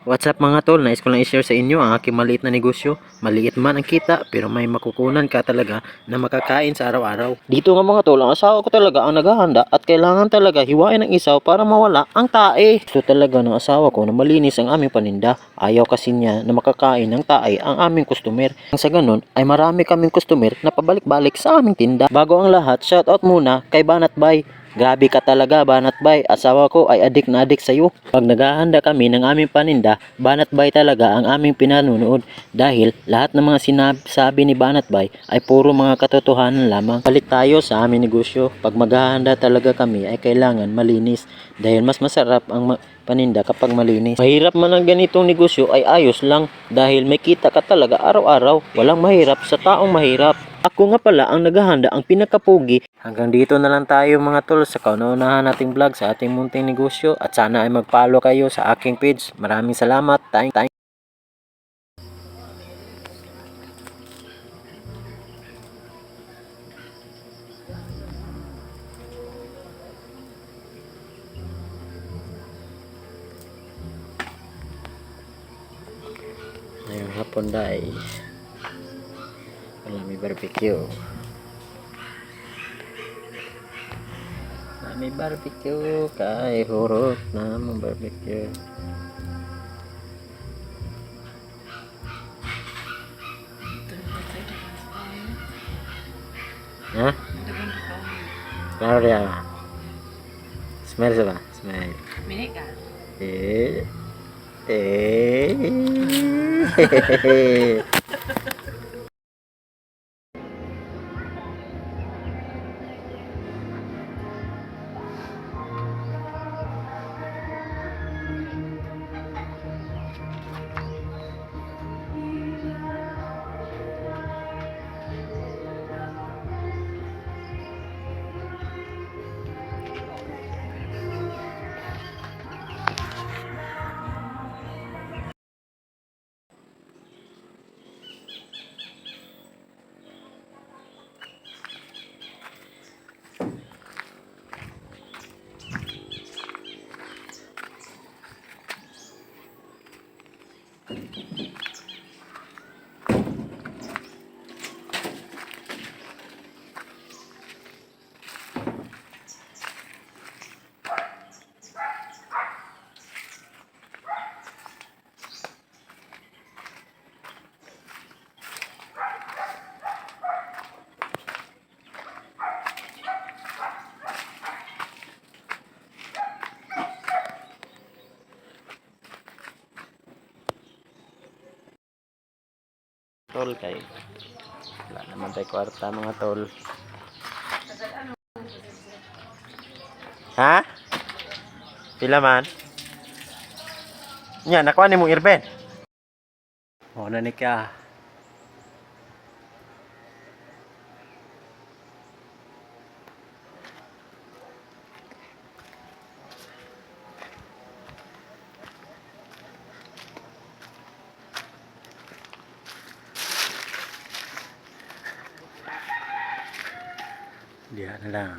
What's up mga tol, nais ko lang i-share sa inyo ang aking maliit na negosyo. Maliit man ang kita pero may makukunan ka talaga na makakain sa araw-araw. Dito nga mga tol, ang asawa ko talaga ang naghahanda at kailangan talaga hiwain ng isaw para mawala ang tae. Gusto talaga ng asawa ko na malinis ang aming paninda. Ayaw kasi niya na makakain ng tae ang aming customer. Sa ganun ay marami kaming customer na pabalik-balik sa aming tinda. Bago ang lahat, shoutout muna kay Banat Bay. Grabe ka talaga, Banat Bay. Asawa ko ay adik na adik sa'yo. Pag naghahanda kami ng aming paninda, Banat Bay talaga ang aming pinanunood. Dahil lahat ng mga sinasabi ni Banat Bay ay puro mga katotohanan lamang. Balik tayo sa aming negosyo. Pag maghahanda talaga kami ay kailangan malinis. Dahil mas masarap ang paninda kapag malinis. Mahirap man ang ganitong negosyo ay ayos lang. Dahil may kita ka talaga araw-araw. Walang mahirap sa taong mahirap. Ako nga pala ang naghahanda, ang pinakapugi. Hanggang dito na lang tayo mga tol sa kauna-unahan nating vlog sa ating munting negosyo. At sana ay mag-follow kayo sa aking page. Maraming salamat. Ngayong hapon dahil may barbecue. May barbecue kay hurot na mong barbecue. Ha? Klaro ya. Smell sa ba? Smell. Minika. Eh. Tol kay wala naman tayo kwarta mga tol. Ha? Pila man? Nya nakuha ni mong irben. Oh na ni ka. Diyan na lang.